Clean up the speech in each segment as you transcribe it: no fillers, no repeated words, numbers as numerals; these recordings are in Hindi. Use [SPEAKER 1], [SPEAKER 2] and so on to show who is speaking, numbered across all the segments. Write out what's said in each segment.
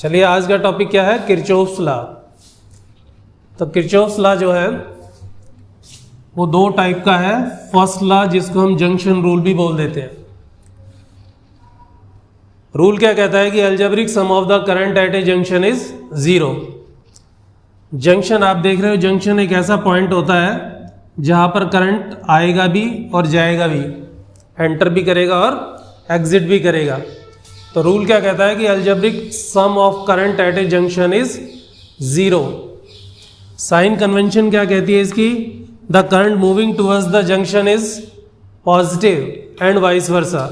[SPEAKER 1] चलिए आज का टॉपिक क्या है, किरचॉफ्स लॉ। तो किरचॉफ्स लॉ जो है वो दो टाइप का है। फर्स्ट लॉ जिसको हम जंक्शन रूल भी बोल देते हैं। रूल क्या कहता है कि algebraic sum of the current at a junction is zero. Junction आप देख रहे हो, जंक्शन एक ऐसा पॉइंट होता है जहां पर करंट आएगा भी और जाएगा भी, एंटर भी करेगा और एग्जिट भी करेगा। तो रूल क्या कहता है कि algebraic sum of current at a junction is zero. Sign convention क्या कहती है इसकी, the current moving towards the junction is positive and vice versa.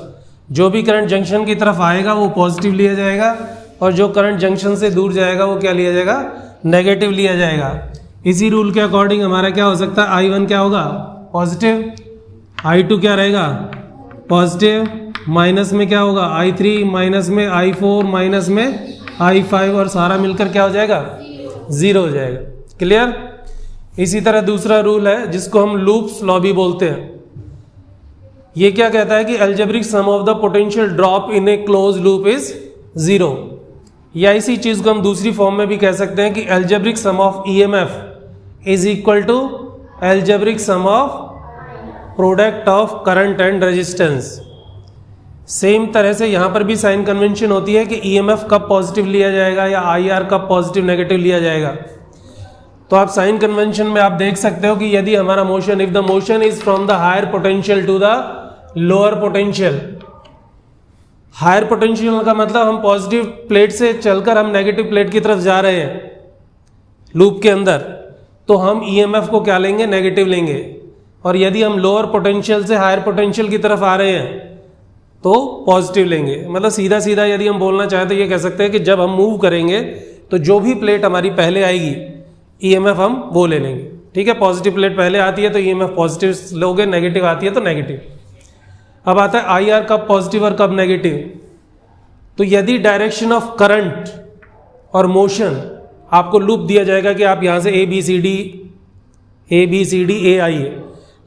[SPEAKER 1] जो भी करंट जंक्शन की तरफ आएगा वो पॉजिटिव लिया जाएगा और जो करंट जंक्शन से दूर जाएगा वो क्या लिया जाएगा, नेगेटिव लिया जाएगा। इसी रूल के अकॉर्डिंग हमारा क्या हो सकता है, I1 क्या होगा, पॉजिटिव, I2 क्या रहेगा, पॉजिटिव, माइनस में क्या होगा I3, माइनस में I4, माइनस में I5 और सारा मिलकर क्या हो जाएगा, जीरो हो जाएगा। क्लियर। इसी तरह दूसरा रूल है जिसको हम लूप्स लॉ भी बोलते हैं। ये क्या कहता है कि algebraic sum of the potential drop in a close loop is zero. या इसी चीज को हम दूसरी फॉर्म में भी कह सकते हैं कि algebraic sum of EMF is equal to algebraic sum of product of current and resistance. Same तरह से यहां पर भी साइन कन्वेंशन होती है कि EMF कब पॉजिटिव लिया जाएगा या IR कब पॉजिटिव नेगेटिव लिया जाएगा। तो आप साइन कन्वेंशन में आप देख सकते हो कि यदि हमारा motion, if the motion is from the higher potential to the lower potential. Higher potential का मतलब हम पॉजिटिव प्लेट से चलकर हम नेगेटिव प्लेट की तरफ जा रहे हैं लूप के अंदर, तो हम EMF को क्या लेंगे, नेगेटिव लेंगे। और यदि हम लोअर पोटेंशियल से हायर पोटेंशियल की तरफ आ रहे हैं तो पॉजिटिव लेंगे। मतलब सीधा सीधा यदि हम बोलना चाहें तो ये कह सकते हैं कि जब हम मूव करेंगे तो जो भी प्लेट हमारी पहले आएगी EMF हम वो ले लेंगे। ठीक है, पॉजिटिव प्लेट पहले आती है तो EMF पॉजिटिव लोगे, नेगेटिव आती है तो नेगेटिव। अब आता है IR कब पॉजिटिव और कब नेगेटिव। तो यदि डायरेक्शन ऑफ करंट और मोशन आपको लूप दिया जाएगा कि आप यहां से ABCD A आइए,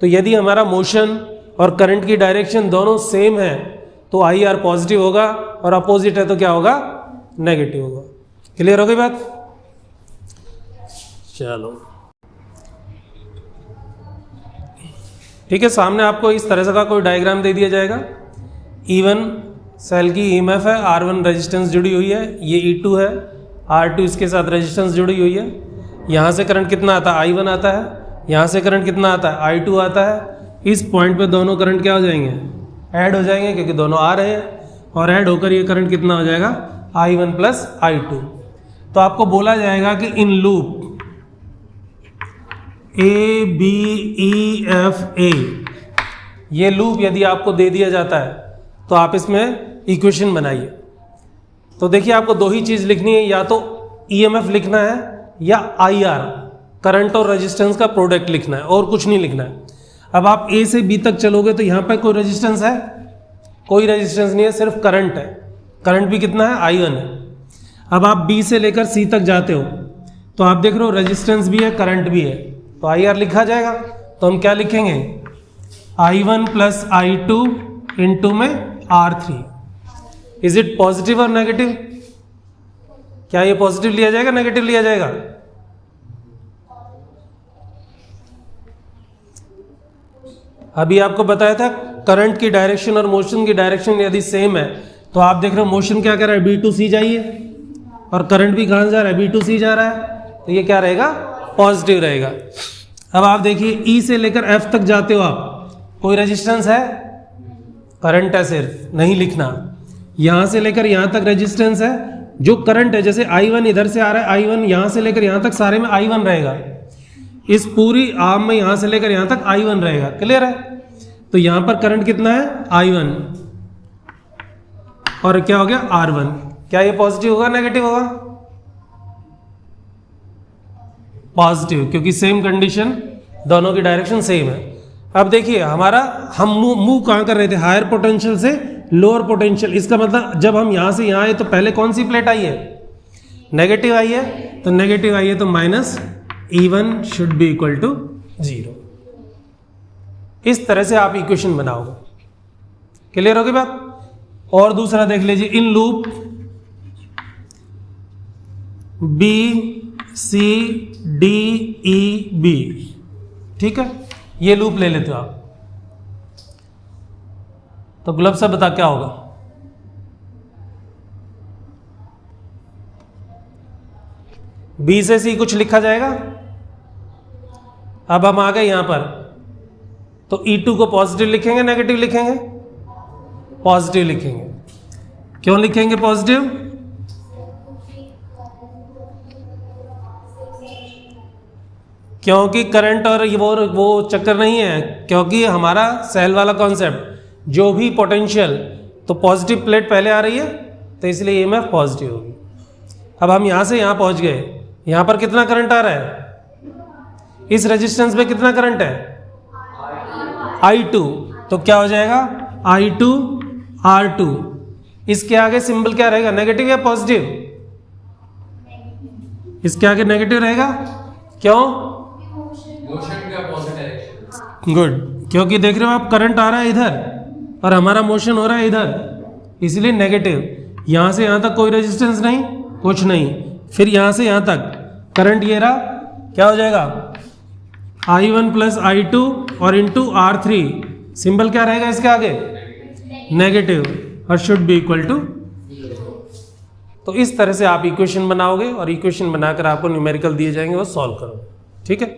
[SPEAKER 1] तो यदि हमारा मोशन और करंट की डायरेक्शन दोनों सेम है तो IR पॉजिटिव होगा और अपोजिट है तो क्या होगा, नेगेटिव होगा। क्लियर हो गई बात। चलो ठीक है, सामने आपको इस तरह से का कोई डायग्राम दे दिया जाएगा। E1 सेल की EMF है, R1 रेजिस्टेंस जुड़ी हुई है, ये E2 है, R2 इसके साथ रेजिस्टेंस जुड़ी हुई है। यहाँ से करंट कितना आता है, I1 आता है, यहाँ से करंट कितना आता है, I2 आता है। इस पॉइंट पे दोनों करंट क्या हो जाएंगे, ऐड हो जाएंगे क्योंकि दोनों आ रहे हैं, और ऐड होकर ये करंट कितना हो जाएगा, I1 प्लस I2। तो आपको बोला जाएगा कि इन लूप ABEFA, ये लूप यदि आपको दे दिया जाता है तो आप इसमें इक्वेशन बनाइए। तो देखिए आपको दो ही चीज लिखनी है, या तो EMF लिखना है या IR करंट और रेजिस्टेंस का प्रोडक्ट लिखना है, और कुछ नहीं लिखना है। अब आप A से B तक चलोगे तो यहाँ पर कोई रेजिस्टेंस है, कोई रेजिस्टेंस नहीं है, सिर्फ करंट है। करंट भी कितना है, I1 है। अब आप B से लेकर C तक जाते हो तो आप देख रहे हो रेजिस्टेंस भी है, करंट भी है, तो IR लिखा जाएगा। तो हम क्या लिखेंगे, I1 प्लस I2 इंटू में R3। इज इट पॉजिटिव और नेगेटिव, क्या ये पॉजिटिव लिया जाएगा, नेगेटिव लिया जाएगा। अभी आपको बताया था करंट की डायरेक्शन और मोशन की डायरेक्शन यदि सेम है तो आप देख रहे हो मोशन क्या कर रहा है, B2C जाइए, और करंट भी कहां जा रहा है, B2C जा रहा है, तो ये क्या रहेगा, पॉजिटिव रहेगा। अब आप देखिए E से लेकर F तक जाते हो आप, कोई रेजिस्टेंस है, करंट है, सिर्फ नहीं लिखना। यहां से लेकर यहां तक रेजिस्टेंस है, जो करंट है, जैसे I1 इधर से आ रहा है, I1 यहां से लेकर यहां तक सारे में I1 रहेगा। इस पूरी आर्म में यहां से लेकर यहां तक I1 रहेगा। क्लियर है। तो यहां पर करंट कितना है, I1, और क्या हो गया, R1। क्या ये पॉजिटिव होगा, नेगेटिव होगा, पॉजिटिव, क्योंकि सेम कंडीशन, दोनों की डायरेक्शन सेम है। अब देखिए हमारा हम मूव कहां कर रहे थे, हायर पोटेंशियल से लोअर पोटेंशियल। इसका मतलब जब हम यहां से यहां आए तो पहले कौन सी प्लेट आई है, नेगेटिव आई है, तो नेगेटिव आई है तो minus E1 should be equal to 0। इस तरह से आप इक्वेशन बनाओगे। क्लियर होगी बात। और दूसरा देख लीजिए, in loop B C D E B, ठीक है, ये लूप ले लेते हो आप। तो गुलाब साहब बता क्या होगा? बी से सी कुछ लिखा जाएगा। अब हम आ गए यहां पर, तो E2 को पॉजिटिव लिखेंगे नेगेटिव लिखेंगे? पॉजिटिव लिखेंगे। क्यों लिखेंगे पॉजिटिव? क्योंकि करंट और वो चक्कर नहीं है, क्योंकि हमारा सेल वाला कॉन्सेप्ट जो भी पोटेंशियल, तो पॉजिटिव प्लेट पहले आ रही है तो इसलिए ईएमएफ पॉजिटिव होगी। अब हम यहां से यहां पहुंच गए, यहां पर कितना करंट आ रहा है? इस रेजिस्टेंस में कितना करंट है? I2, तो क्या हो जाएगा? I2 R2। इसके आगे सिंबल क्या रहेगा, नेगेटिव या पॉजिटिव? इसके आगे नेगेटिव रहेगा। क्यों?
[SPEAKER 2] मोशन का अपोजिट डायरेक्शन।
[SPEAKER 1] गुड, क्योंकि देख रहे हो आप करंट आ रहा है इधर और हमारा मोशन हो रहा है इधर, इसलिए नेगेटिव। यहां से यहां तक कोई रेजिस्टेंस नहीं, कुछ नहीं, फिर यहां से यहां तक करंट ये रहा, क्या हो जाएगा? I1 प्लस I2 और इंटू R3, सिंबल क्या रहेगा इसके आगे? नेगेटिव, और शुड बी इक्वल टू। तो इस तरह से आप इक्वेशन बनाओगे और इक्वेशन बनाकर आपको न्यूमेरिकल दिए जाएंगे, वो सॉल्व करोगे, ठीक है।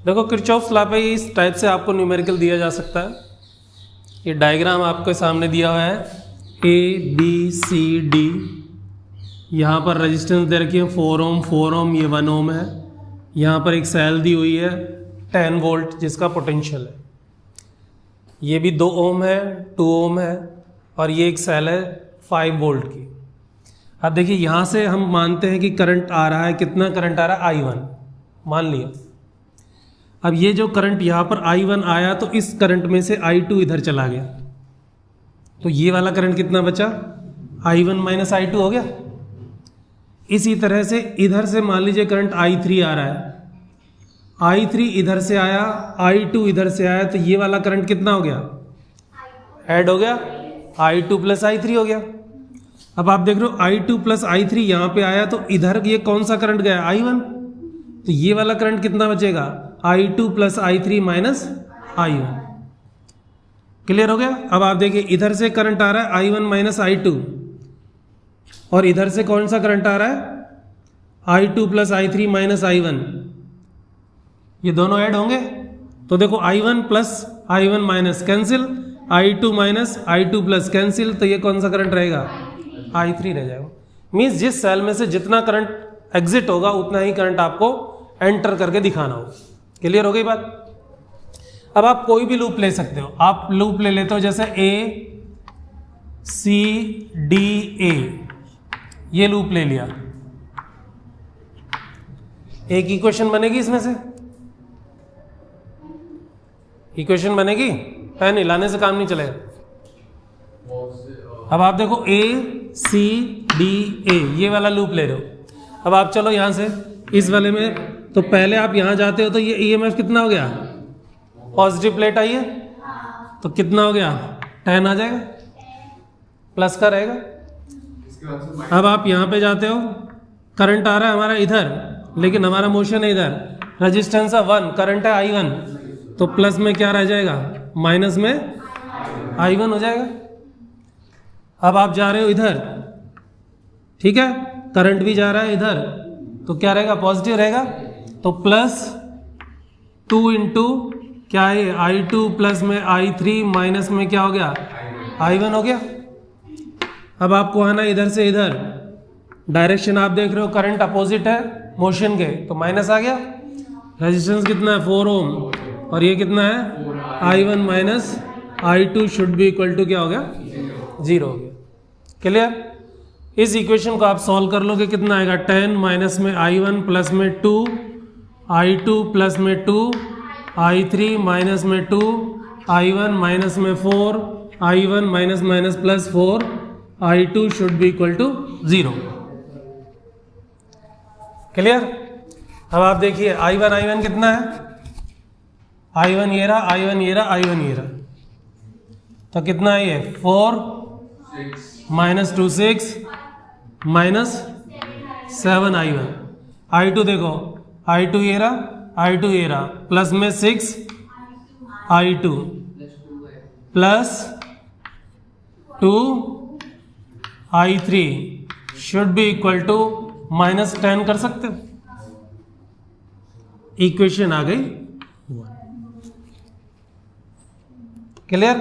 [SPEAKER 1] देखो किरचॉफ्स लॉ पे इस टाइप से आपको न्यूमेरिकल दिया जा सकता है। ये डायग्राम आपके सामने दिया हुआ है, A B C D, यहाँ पर रेजिस्टेंस दे रखी है 4 ओम 4 ओम, ये 1 ओम है। यहाँ पर एक सेल दी हुई है 10 वोल्ट जिसका पोटेंशियल है, ये भी 2 ओम है, 2 ओम है, और ये एक सेल है 5 वोल्ट की। अब देखिए यहाँ से हम मानते हैं कि करंट आ रहा है, कितना करंट आ रहा है? I1 मान लिया। अब ये जो करंट यहाँ पर I1 आया, तो इस करंट में से I2 इधर चला गया, तो ये वाला करंट कितना बचा? I1 माइनस I2 हो गया। इसी तरह से इधर से मान लीजिए करंट I3 आ रहा है, I3 इधर से आया, I2 इधर से आया, तो ये वाला करंट कितना हो गया? ऐड हो गया, I2 प्लस I3 हो गया। अब आप देख रहे हो I2 प्लस I3 यहाँ पे आया, तो इधर ये कौन सा करंट गया? I1, तो ये वाला करंट कितना बचेगा? I2 plus I3 minus I1। Clear हो गया? अब आप देखिए इधर से करंट आ रहा है I1 माइनस I2, और इधर से कौन सा करंट आ रहा है? I2 plus I3 minus I1। ये दोनों ऐड होंगे, तो देखो I1 plus I1 minus cancel, I2 minus I2 plus cancel, तो ये कौन सा करंट रहेगा? I3 रह जाएगा। मीन्स जिस सेल में से जितना करंट एग्जिट होगा उतना ही करंट आपको एंटर करके दिखाना होगा। क्लियर हो गई बात? अब आप कोई भी लूप ले सकते हो। आप लूप ले लेते हो जैसे A C D A, ये लूप ले लिया, एक इक्वेशन बनेगी इसमें से, इक्वेशन बनेगी, पेन हिलाने से काम नहीं चलेगा। अब आप देखो A C D A, ये वाला लूप ले रहे हो। अब आप चलो यहां से इस वाले में, तो पहले आप यहां जाते हो तो ये ईएमएफ कितना हो गया? पॉजिटिव प्लेट आई है, तो कितना हो गया? 10 आ जाएगा, प्लस का रहेगा। अब आप यहां पे जाते हो, करंट आ रहा है हमारा इधर, लेकिन हमारा मोशन है इधर, रेजिस्टेंस है 1, करंट है I1, तो प्लस में क्या रह जाएगा? माइनस में I1 हो जाएगा। अब आप जा रहे हो इधर, ठीक है, करंट भी जा रहा है इधर, तो क्या रहेगा? पॉजिटिव रहेगा, तो प्लस 2 इंटू क्या है? I2 प्लस में I3 माइनस में क्या हो गया? I1 हो गया। अब आपको आना इधर से इधर, डायरेक्शन आप देख रहे हो करंट अपोजिट है मोशन के, तो माइनस आ गया। रेजिस्टेंस कितना है? 4 ओम, और ये कितना है? I1 minus I2 should be equal to क्या हो गया? 0 हो गया। क्लियर? इस इक्वेशन को आप सॉल्व कर लोगे, कितना आएगा? 10 माइनस में I1 प्लस में 2, I2 प्लस में 2, I3 माइनस में 2, I1 माइनस में 4, I1 minus minus plus 4, I2 should be equal to 0। Clear? अब आप देखिए I1 कितना है? I1 ये रहा, I1 ये रहा, I1 ये रहा। तो कितना है ये 4 माइनस 2 6 माइनस 7 I1। I2 देखो I2 ये रहा I2 ये रहा प्लस में 6 I2 plus 2 I3 should be equal to minus 10 कर सकते हो। इक्वेशन आ गई। क्लियर?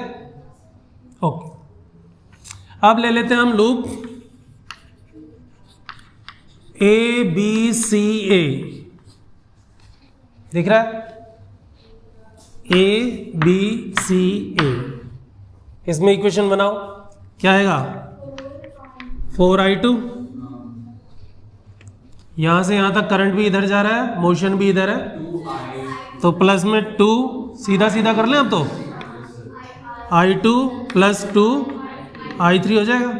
[SPEAKER 1] ओके, अब ले लेते हैं हम लूप ए बी सी ए। दिख रहा है ए बी सी ए। इसमें इक्वेशन बनाओ, क्या आएगा 4I2। यहां से यहां तक करंट भी इधर जा रहा है, मोशन भी इधर है, तो प्लस में 2 सीधा सीधा कर लें अब तो I2 प्लस 2 I3 हो जाएगा।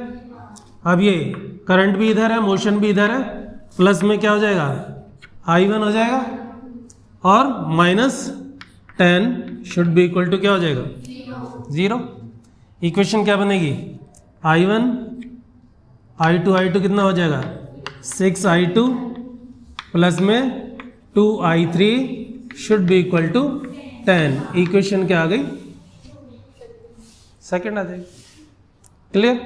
[SPEAKER 1] अब ये करंट भी इधर है, मोशन भी इधर है, प्लस में क्या हो जाएगा I1 हो जाएगा और minus 10 should be equal to क्या हो जाएगा 0। इक्वेशन क्या बनेगी I1 I2 कितना हो जाएगा 6I2 प्लस में 2I3 should be equal to 10। Equation क्या आ गई सेकंड आ जाएगी। क्लियर?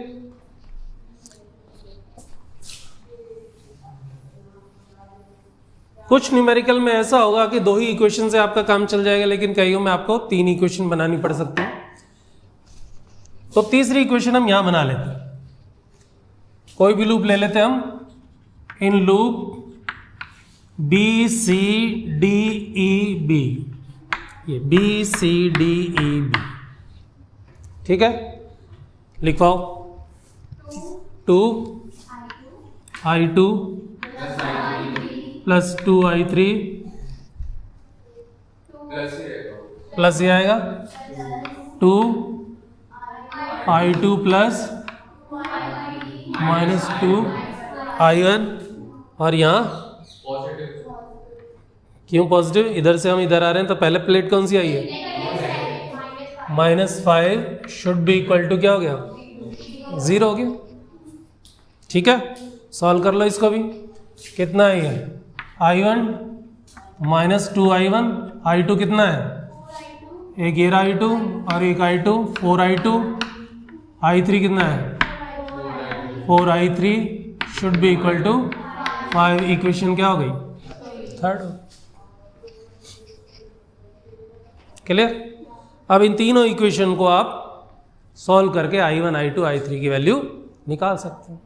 [SPEAKER 1] कुछ न्यूमेरिकल में ऐसा होगा कि 2 ही इक्वेशन से आपका काम चल जाएगा, लेकिन कईयों में आपको 3 इक्वेशन बनानी पड़ सकती है। तो तीसरी इक्वेशन हम यहां बना लेते हैं। कोई भी लूप ले लेते हैं हम। In loop B C D E B, ये B C D E B, ठीक है, लिखवाओ 2 I2 प्लस 2I3 प्लस ये आएगा 2 I2 प्लस माइनस 2 I1। और यहाँ क्यों पॉजिटिव? इधर से हम इधर आ रहे हैं तो पहले प्लेट कौन सी आई है -5 शुड बी इक्वल टू क्या हो गया 0 हो गया। ठीक है, सॉल्व कर लो इसको भी। कितना है ये I1 माइनस 2I1, I2 कितना है एक ये I2 और एक I2 4I2, I3 कितना है 4I3 should be equal to 5। Equation क्या हो गई थर्ड। क्लियर? अब इन तीनों इक्वेशन को आप सॉल्व करके I1 I2 I3 की वैल्यू निकाल सकते हैं।